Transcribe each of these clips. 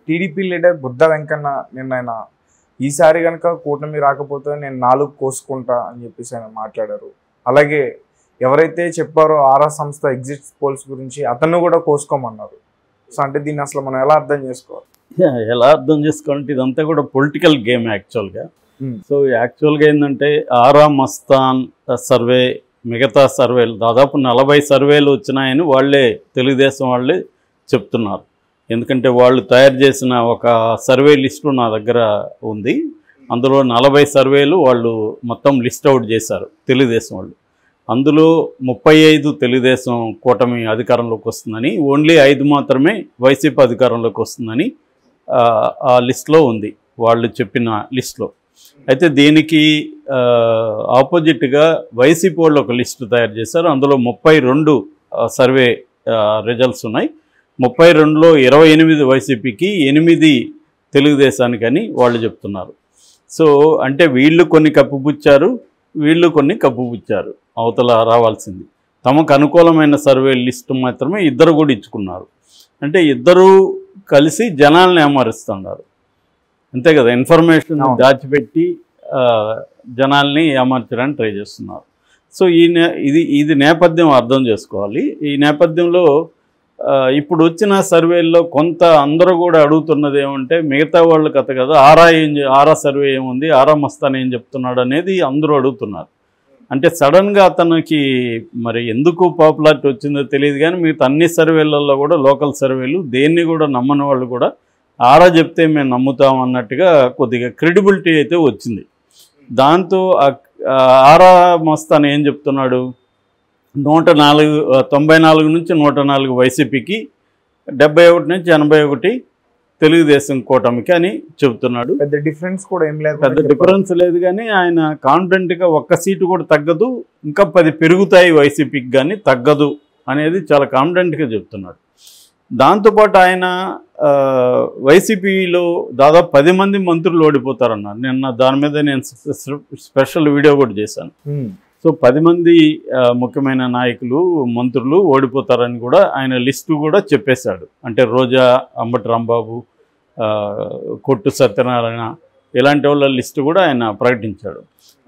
TDP leader Buddha Venkanna నిన్న ఆయన ఈసారి కనుక కూటమి రాకపోతే నేను 4 కోసుకుంటా అని చెప్పేసి ఆయన మాట్లాడారు. అలాగే ఎవరైతే చెప్పారో ఆరా సంస్థ ఎగ్జిట్ పోల్స్ గురించి అతన్ని కూడా కోసుకోమన్నారు. సో అంటే దీన్ని అసలు మనం ఎలా అర్థం చేసుకోవాలి? ఎలా అర్థం చేసుకోవాలంటే ఇదంతా కూడా పొలిటికల్ గేమ్ యాక్చువల్గా. సో యాక్చువల్గా ఏంటంటే ఆరా మస్తాన్ సర్వే, మిగతా సర్వేలు దాదాపు 40 సర్వేలు వచ్చినాయని వాళ్ళే తెలుగుదేశం వాళ్ళే చెప్తున్నారు. ఎందుకంటే వాళ్ళు తయారు చేసిన ఒక సర్వే లిస్టు నా దగ్గర ఉంది. అందులో 40 సర్వేలు వాళ్ళు మొత్తం లిస్ట్ అవుట్ చేశారు తెలుగుదేశం వాళ్ళు. అందులో 35 తెలుగుదేశం కూటమి అధికారంలోకి వస్తుందని, ఓన్లీ 5 మాత్రమే వైసీపీ అధికారంలోకి వస్తుందని ఆ లిస్ట్లో ఉంది, వాళ్ళు చెప్పిన లిస్ట్లో. అయితే దీనికి ఆపోజిట్గా వైసీపీ వాళ్ళు ఒక లిస్టు తయారు చేశారు. అందులో 32 సర్వే రిజల్ట్స్ ఉన్నాయి. 32లో 28 వైసీపీకి, 8 తెలుగుదేశానికి అని వాళ్ళు చెప్తున్నారు. సో అంటే వీళ్ళు కొన్ని కప్పిపుచ్చారు, వీళ్ళు కొన్ని కప్పిపుచ్చారు. అవతల రావాల్సింది తమకు అనుకూలమైన సర్వే లిస్టు మాత్రమే ఇద్దరు కూడా ఇచ్చుకున్నారు. అంటే ఇద్దరూ కలిసి జనాల్ని ఏమారుస్తున్నారు, అంతే కదా. ఇన్ఫర్మేషన్ దాచిపెట్టి జనాల్ని ఏమార్చడానికి ట్రై చేస్తున్నారు. సో ఇది నేపథ్యం అర్థం చేసుకోవాలి. ఈ నేపథ్యంలో ఇప్పుడు వచ్చిన సర్వేల్లో కొంత అందరూ కూడా అడుగుతున్నది ఏమంటే, మిగతా వాళ్ళు కథ కదా, ఆరా సర్వే ఏముంది, ఆరా మస్తాన్ ఏం చెప్తున్నాడు అనేది అందరూ అడుగుతున్నారు. అంటే సడన్గా అతనికి మరి ఎందుకు పాపులారిటీ వచ్చిందో తెలియదు, కానీ మిగతా అన్ని సర్వేలలో కూడా లోకల్ సర్వేలు దేన్ని కూడా నమ్మని వాళ్ళు కూడా ఆరా చెప్తే మేము నమ్ముతాం అన్నట్టుగా కొద్దిగా క్రెడిబిలిటీ అయితే వచ్చింది. దాంతో ఆరా మస్తాన్ ఏం చెప్తున్నాడు, 94 నుంచి 104 వైసీపీకి, 71 నుంచి 81 తెలుగుదేశం కూటమికి అని చెబుతున్నాడు. పెద్ద డిఫరెన్స్ కూడా ఏం లేదు, పెద్ద డిఫరెన్స్ లేదు. కానీ ఆయన కాన్ఫిడెంట్గా 1 సీటు కూడా తగ్గదు, ఇంకా 10 పెరుగుతాయి వైసీపీకి కానీ తగ్గదు అనేది చాలా కాన్ఫిడెంట్గా చెప్తున్నాడు. దాంతోపాటు ఆయన వైసీపీలో దాదాపు 10 మంది మంత్రులు ఓడిపోతారన్నారు. నిన్న దాని మీద నేను స్పెషల్ వీడియో కూడా చేశాను. సో 10 మంది ముఖ్యమైన నాయకులు, మంత్రులు ఓడిపోతారని కూడా ఆయన లిస్టు కూడా చెప్పేశాడు. అంటే రోజా, అంబటి రాంబాబు, కొట్టు సత్యనారాయణ ఇలాంటి వాళ్ళ లిస్టు కూడా ఆయన ప్రకటించాడు.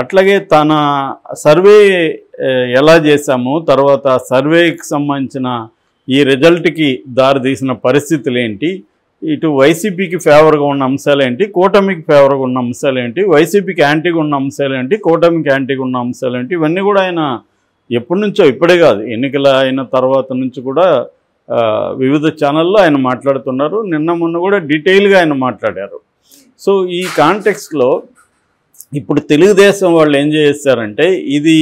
అట్లాగే తన సర్వే ఎలా చేశామో, తర్వాత సర్వేకి సంబంధించిన ఈ రిజల్ట్కి దారితీసిన పరిస్థితులు ఏంటి, ఇటు వైసీపీకి ఫేవర్గా ఉన్న అంశాలు ఏంటి, కూటమికి ఫేవర్గా ఉన్న అంశాలు ఏంటి, వైసీపీకి యాంటీగా ఉన్న అంశాలు ఏంటి, కూటమికి యాంటీగా ఉన్న అంశాలు ఏంటి, ఇవన్నీ కూడా ఆయన ఎప్పటి నుంచో, ఇప్పుడే కాదు ఎన్నికల అయిన తర్వాత నుంచి కూడా వివిధ ఛానల్లో ఆయన మాట్లాడుతున్నారు. నిన్న మొన్న కూడా డీటెయిల్గా ఆయన మాట్లాడారు. సో ఈ కాంటెక్స్ట్లో ఇప్పుడు తెలుగుదేశం వాళ్ళు ఏం చేస్తారంటే, ఇది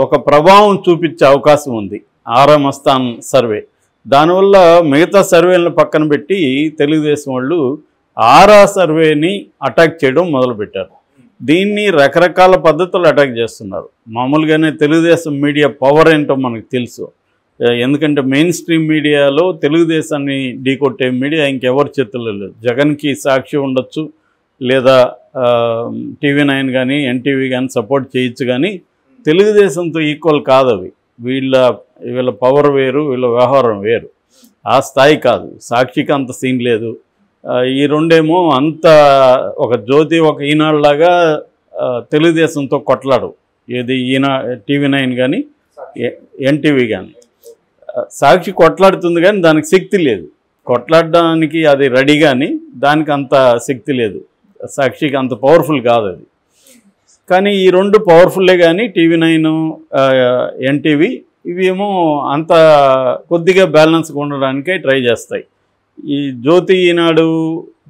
ఒక ప్రభావం చూపించే అవకాశం ఉంది ఆరా మస్తాన్ సర్వే. దానివల్ల మిగతా సర్వేలను పక్కన పెట్టి తెలుగుదేశం వాళ్ళు ఆరా సర్వేని అటాక్ చేయడం మొదలుపెట్టారు. దీన్ని రకరకాల పద్ధతులు అటాక్ చేస్తున్నారు. మామూలుగానే తెలుగుదేశం మీడియా పవర్ ఏంటో మనకు తెలుసు. ఎందుకంటే మెయిన్ స్ట్రీమ్ మీడియాలో తెలుగుదేశాన్ని ఢీకొట్టే మీడియా ఇంకెవరి చేతుల్లో లేదు. జగన్కి సాక్షి ఉండొచ్చు, లేదా TV9 కానీ NTV కానీ సపోర్ట్ చేయొచ్చు, కానీ తెలుగుదేశంతో ఈక్వల్ కాదు అవి. వీళ్ళ పవర్ వేరు, వీళ్ళ వ్యవహారం వేరు, ఆ స్థాయి కాదు. సాక్షికి అంత సీన్ లేదు. ఈ రెండేమో అంత ఒక జ్యోతి, ఒక ఈనాడులాగా తెలుగుదేశంతో కొట్లాడు. ఏది TV9 కానీ NTV కానీ. సాక్షి కొట్లాడుతుంది కానీ దానికి శక్తి లేదు, కొట్లాడడానికి అది రెడీ, కానీ దానికి అంత శక్తి లేదు. సాక్షికి అంత పవర్ఫుల్ కాదు అది. కానీ ఈ రెండు పవర్ఫుల్లే, కానీ TV9, NTV ఇవేమో అంత కొద్దిగా బ్యాలెన్స్గా ఉండడానికే ట్రై చేస్తాయి. ఈ జ్యోతి, ఈనాడు,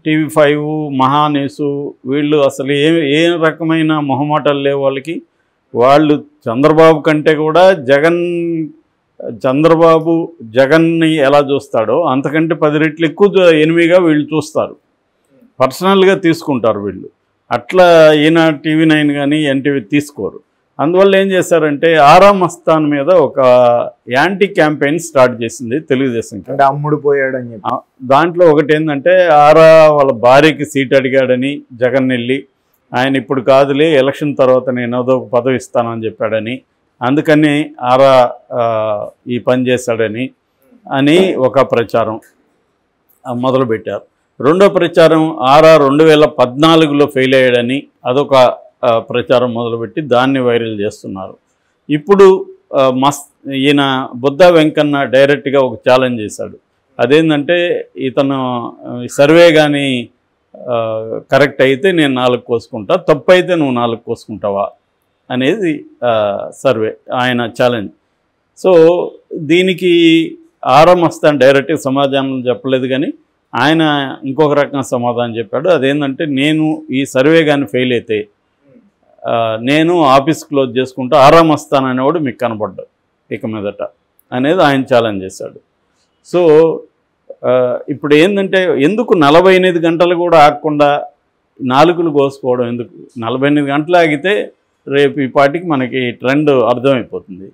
TV5, మహాన్యూస్ వీళ్ళు అసలు ఏ రకమైన మొహమాటాలు లేవు వాళ్ళకి. వాళ్ళు చంద్రబాబు కంటే కూడా చంద్రబాబు జగన్ని ఎలా చూస్తాడో అంతకంటే 10 రెట్లు ఎక్కువ ఎనిమిగా వీళ్ళు చూస్తారు, పర్సనల్గా తీసుకుంటారు వీళ్ళు. అట్లా ఈనాడు, TV9 కానీ NTV తీసుకోరు. అందువల్ల ఏం చేశారంటే ఆరా మస్తాన్ మీద ఒక యాంటీ క్యాంపెయిన్ స్టార్ట్ చేసింది తెలుగుదేశం. అంటే అమ్ముడు పోయాడని చెప్పి దాంట్లో ఒకటి ఏంటంటే, ఆరా వాళ్ళ భార్యకి సీట్ అడిగాడని జగన్ వెళ్ళి, ఆయన ఇప్పుడు కాదులే ఎలక్షన్ తర్వాత నేను ఏదో పదవి ఇస్తానని చెప్పాడని, అందుకని ఆరా ఈ పని చేశాడని ఒక ప్రచారం మొదలుపెట్టారు. రెండో ప్రచారం ఆర్ఆర్ 2014లో ఫెయిల్ అయ్యాడని అదొక ప్రచారం మొదలుపెట్టి దాన్ని వైరల్ చేస్తున్నారు. ఇప్పుడు ఈయన బుద్ధా వెంకన్న డైరెక్ట్గా ఒక ఛాలెంజ్ చేశాడు. అదేంటంటే ఇతను సర్వే కానీ కరెక్ట్ అయితే నేను 4 కోసుకుంటా, తప్పు అయితే నువ్వు 4 కోసుకుంటావా అనేది సర్వే ఆయన ఛాలెంజ్. సో దీనికి ఆరా మస్తాన్ డైరెక్ట్గా సమాధానం చెప్పలేదు, కానీ ఆయన ఇంకొక రకంగా సమాధానం చెప్పాడు. అదేంటంటే నేను ఈ సర్వే కానీ ఫెయిల్ అయితే నేను ఆఫీస్ క్లోజ్ చేసుకుంటూ ఆరా మస్తాన్ అనేవాడు మీకు కనపడ్డాడు ఇక మీదట అనేది ఆయన ఛాలెంజ్ చేశాడు. సో ఇప్పుడు ఏంటంటే ఎందుకు 48 గంటలు కూడా ఆగకుండా 4 కోసుకోవడం ఎందుకు? 48 గంటలు ఆగితే రేపు ఈ పాటికి మనకి ట్రెండ్ అర్థమైపోతుంది.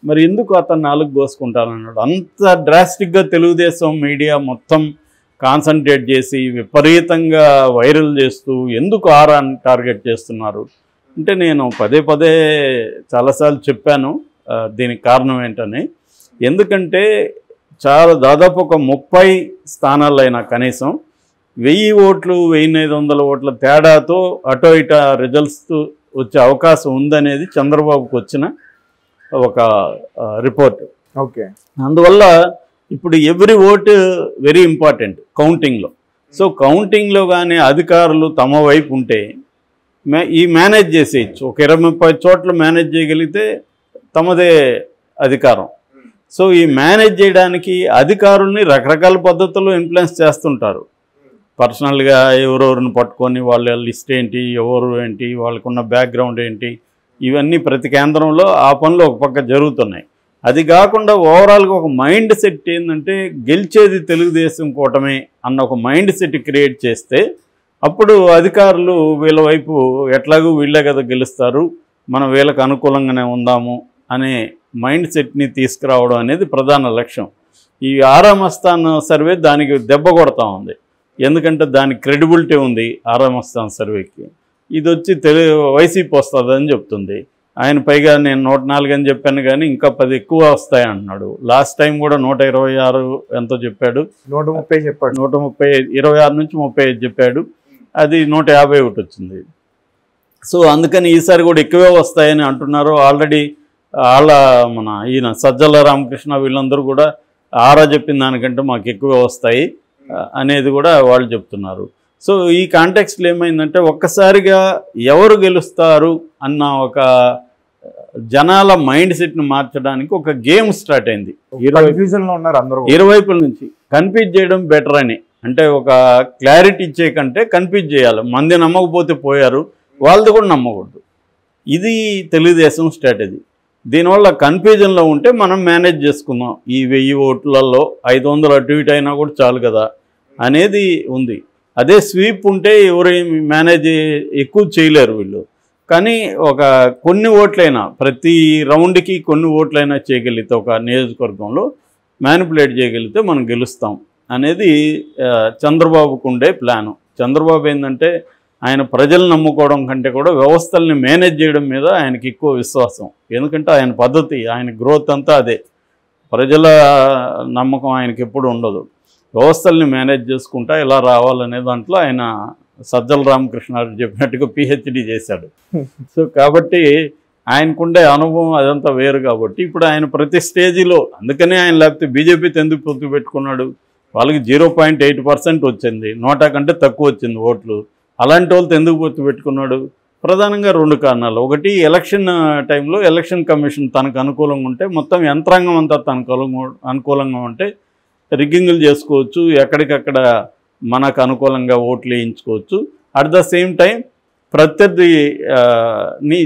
మరి ఎందుకు అతను 4 కోసుకుంటానన్నాడు? అంత డ్రాస్టిక్గా తెలుగుదేశం మీడియా మొత్తం కాన్సన్ట్రేట్ చేసి విపరీతంగా వైరల్ చేస్తూ ఎందుకు ఆరాన్ని టార్గెట్ చేస్తున్నారు అంటే, నేను పదే పదే చాలాసార్లు చెప్పాను దీనికి కారణం ఏంటని. ఎందుకంటే దాదాపు ఒక 30 స్థానాలైనా కనీసం 1000 ఓట్లు 1500 ఓట్ల తేడాతో అటో ఇట రిజల్ట్స్ వచ్చే అవకాశం ఉందనేది చంద్రబాబుకు వచ్చిన ఒక రిపోర్ట్. ఓకే, అందువల్ల ఇప్పుడు ఎవ్రీ ఓటు వెరీ ఇంపార్టెంట్ కౌంటింగ్లో. సో కౌంటింగ్లో కానీ అధికారులు తమ వైపు ఉంటే ఈ మేనేజ్ చేసేయచ్చు. ఒక 20-30 చోట్ల మేనేజ్ చేయగలిగితే తమదే అధికారం. సో ఈ మేనేజ్ చేయడానికి అధికారుల్ని రకరకాల పద్ధతుల్లో ఇన్ఫ్లుయెన్స్ చేస్తుంటారు. పర్సనల్గా ఎవరెవరిని పట్టుకొని వాళ్ళ లిస్ట్ ఏంటి, ఎవరు ఏంటి, వాళ్ళకున్న బ్యాక్గ్రౌండ్ ఏంటి, ఇవన్నీ ప్రతి కేంద్రంలో ఆ పనులు ఒక పక్క జరుగుతున్నాయి. అది కాకుండా ఓవరాల్గా ఒక మైండ్ సెట్ ఏంటంటే గెలిచేది తెలుగుదేశం కూటమి అన్న ఒక మైండ్ సెట్ క్రియేట్ చేస్తే అప్పుడు అధికారులు వీళ్ళ వైపు ఎట్లాగూ వీళ్ళే కదా గెలుస్తారు, మనం వీళ్ళకి అనుకూలంగానే ఉందాము అనే మైండ్ సెట్ని తీసుకురావడం అనేది ప్రధాన లక్ష్యం. ఈ ఆరా మస్తాన్ సర్వే దానికి దెబ్బ కొడతా ఉంది. ఎందుకంటే దానికి క్రెడిబిలిటీ ఉంది ఆరా మస్తాన్ సర్వేకి. ఇది వచ్చి వైసీపీ వస్తుందని చెప్తుంది. ఆయన పైగా నేను 104 అని చెప్పాను, కానీ ఇంకా 10 ఎక్కువ వస్తాయి అంటున్నాడు. లాస్ట్ టైం కూడా 126 ఎంతో చెప్పాడు, 130 చెప్పాడు, 130 26 నుంచి 35 చెప్పాడు, అది 151 వచ్చింది. సో అందుకని ఈసారి కూడా ఎక్కువే వస్తాయని అంటున్నారు. ఆల్రెడీ మన ఈయన సజ్జల రామకృష్ణ వీళ్ళందరూ కూడా ఆరా చెప్పిన దానికంటే మాకు ఎక్కువే వస్తాయి అనేది కూడా వాళ్ళు చెప్తున్నారు. సో ఈ కాంటెక్స్ట్లో ఏమైందంటే ఒక్కసారిగా ఎవరు గెలుస్తారు అన్న ఒక జనాల మైండ్ సెట్ని మార్చడానికి ఒక గేమ్ స్టార్ట్ అయింది. ఇరువైపుల నుంచి కన్ఫ్యూజ్ చేయడం బెటర్ అని, అంటే ఒక క్లారిటీ ఇచ్చే కంటే కన్ఫ్యూజ్ చేయాలి. మంది నమ్మకపోతే పోయారు, వాళ్ళది కూడా నమ్మకూడదు. ఇది తెలుగుదేశం స్ట్రాటజీ. దీనివల్ల కన్ఫ్యూజన్లో ఉంటే మనం మేనేజ్ చేసుకుందాం, ఈ 1000 ఓట్లలో 500 అటు ఇటు అయినా కూడా చాలు కదా అనేది ఉంది. అదే స్వీప్ ఉంటే ఎవరేమి మేనేజ్ ఎక్కువ చేయలేరు వీళ్ళు. కానీ ఒక కొన్ని ఓట్లైనా ప్రతి రౌండ్కి కొన్ని ఓట్లైనా చేయగలిగితే ఒక నియోజకవర్గంలో మ్యానిపులేట్ చేయగలిగితే మనం గెలుస్తాం అనేది చంద్రబాబుకు ఉండే ప్లాను. చంద్రబాబు ఏంటంటే ఆయన ప్రజలు నమ్ముకోవడం కంటే కూడా వ్యవస్థల్ని మేనేజ్ చేయడం మీద ఆయనకి ఎక్కువ విశ్వాసం. ఎందుకంటే ఆయన పద్ధతి, ఆయన గ్రోత్ అంతా అదే. ప్రజల నమ్మకం ఆయనకి ఎప్పుడు ఉండదు. వ్యవస్థల్ని మేనేజ్ చేసుకుంటా ఇలా రావాలనే దాంట్లో ఆయన సజ్జల రామకృష్ణారెడ్డి చెప్పినట్టుగా పిహెచ్డి చేశాడు. సో కాబట్టి ఆయనకుండే అనుభవం అదంతా వేరు. కాబట్టి ఇప్పుడు ఆయన ప్రతి స్టేజీలో, అందుకనే ఆయన లేకపోతే బీజేపీతో ఎందుకు పొత్తు పెట్టుకున్నాడు? వాళ్ళకి 0.8% వచ్చింది, 100 కంటే తక్కువ వచ్చింది ఓట్లు. అలాంటి వాళ్ళతో ఎందుకు పొత్తు పెట్టుకున్నాడు? ప్రధానంగా 2 కారణాలు. ఒకటి, ఎలక్షన్ టైంలో ఎలక్షన్ కమిషన్ తనకు అనుకూలంగా ఉంటే, మొత్తం యంత్రాంగం అంతా తనకు అనుకూలంగా ఉంటే రిగ్గింగులు చేసుకోవచ్చు, ఎక్కడికక్కడ మనకు అనుకూలంగా ఓట్లు వేయించుకోవచ్చు. అట్ ద సేమ్ టైం ప్రత్యర్థిని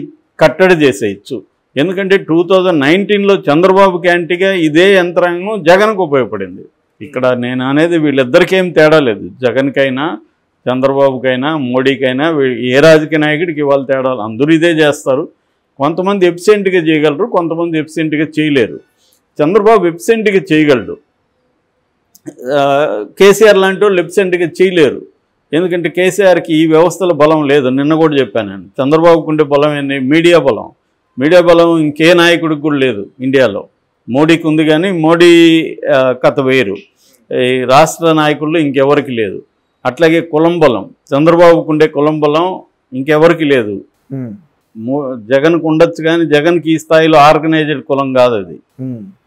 కట్టడి చేసేయచ్చు. ఎందుకంటే 2019లో చంద్రబాబుకి యాంటీగా ఇదే యంత్రాంగం జగన్కు ఉపయోగపడింది. ఇక్కడ నేను అనేది వీళ్ళిద్దరికేం తేడా లేదు. జగన్కైనా చంద్రబాబుకైనా మోడీకైనా ఏ రాజకీయ నాయకుడికి ఇవాళ తేడా, అందరూ ఇదే చేస్తారు. కొంతమంది ఎఫిషియెంట్గా చేయగలరు, కొంతమంది ఎఫిషియెంట్గా చేయలేరు. చంద్రబాబు ఎఫిషియెంట్గా చేయగలడు, కేసీఆర్ లాంటి వాళ్ళు ఎఫిషియెంట్గా చేయలేరు. ఎందుకంటే కేసీఆర్కి ఈ వ్యవస్థల బలం లేదు. నిన్న కూడా చెప్పాను నేను, చంద్రబాబుకు ఉండే బలం ఏంటి? మీడియా బలం. మీడియా బలం ఇంకే నాయకుడికి కూడా లేదు ఇండియాలో. మోడీకి ఉంది, కానీ మోడీ కథ వేరు. ఈ రాష్ట్ర నాయకుల్లో ఇంకెవరికి లేదు. అట్లాగే కులం బలం, చంద్రబాబుకు ఉండే కులం బలం ఇంకెవరికి లేదు. జగన్కు ఉండొచ్చు కానీ జగన్కి ఈ స్థాయిలో ఆర్గనైజ్డ్ కులం కాదు, అది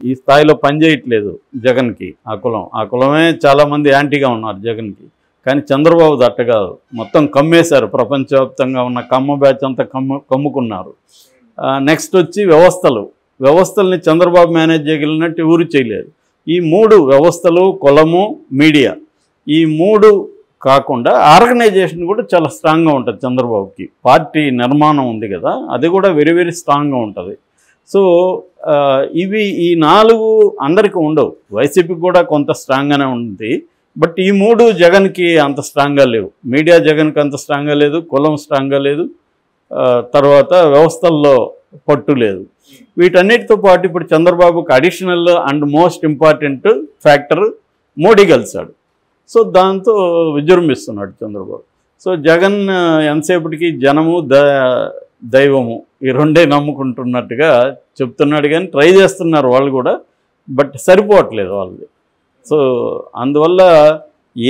ఈ స్థాయిలో పనిచేయట్లేదు జగన్కి. ఆ కులమే చాలా మంది యాంటీగా ఉన్నారు జగన్కి. కానీ చంద్రబాబు దట్ట కాదు, మొత్తం కమ్మేశారు. ప్రపంచవ్యాప్తంగా ఉన్న కమ్మ బ్యాచ్ అంతా కమ్ముకున్నారు. నెక్స్ట్ వచ్చి వ్యవస్థల్ని చంద్రబాబు మేనేజ్ చేయగలిగినట్టు ఎవరు చేయలేరు. ఈ 3 వ్యవస్థలు, కులము, మీడియా, ఈ 3 కాకుండా ఆర్గనైజేషన్ కూడా చాలా స్ట్రాంగ్గా ఉంటుంది చంద్రబాబుకి. పార్టీ నిర్మాణం ఉంది కదా, అది కూడా వెరీ వెరీ స్ట్రాంగ్గా ఉంటుంది. సో ఇవి ఈ 4 అందరికీ ఉండవు. వైసీపీకి కూడా కొంత స్ట్రాంగ్గానే ఉంది. బట్ ఈ 3 జగన్కి అంత స్ట్రాంగ్గా లేవు. మీడియా జగన్కి అంత స్ట్రాంగ్గా లేదు, కులం స్ట్రాంగ్గా లేదు, తర్వాత వ్యవస్థల్లో పట్టు లేదు. వీటన్నిటితో పాటు ఇప్పుడు చంద్రబాబుకి additional and most important factor Modi కలిశాడు. సో దాంతో విజృంభిస్తున్నాడు చంద్రబాబు. సో జగన్ ఎంతసేపటికి జనము దైవము ఈ రెండే నమ్ముకుంటున్నట్టుగా చెప్తున్నాడు, కానీ ట్రై చేస్తున్నారు వాళ్ళు కూడా, బట్ సరిపోవట్లేదు వాళ్ళది. సో అందువల్ల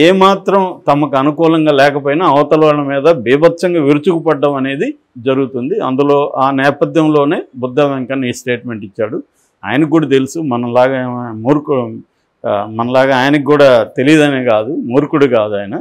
ఏమాత్రం తమకు అనుకూలంగా లేకపోయినా అవతల వాళ్ళ మీద బీభత్సంగా విరుచుకుపడడం అనేది జరుగుతుంది. అందులో ఆ నేపథ్యంలోనే బుద్ధ వెంకన్న ఈ స్టేట్మెంట్ ఇచ్చాడు. ఆయనకు కూడా తెలుసు, మనలాగా ఆయనకు కూడా తెలియదనే కాదు, మూర్ఖుడు కాదు ఆయన.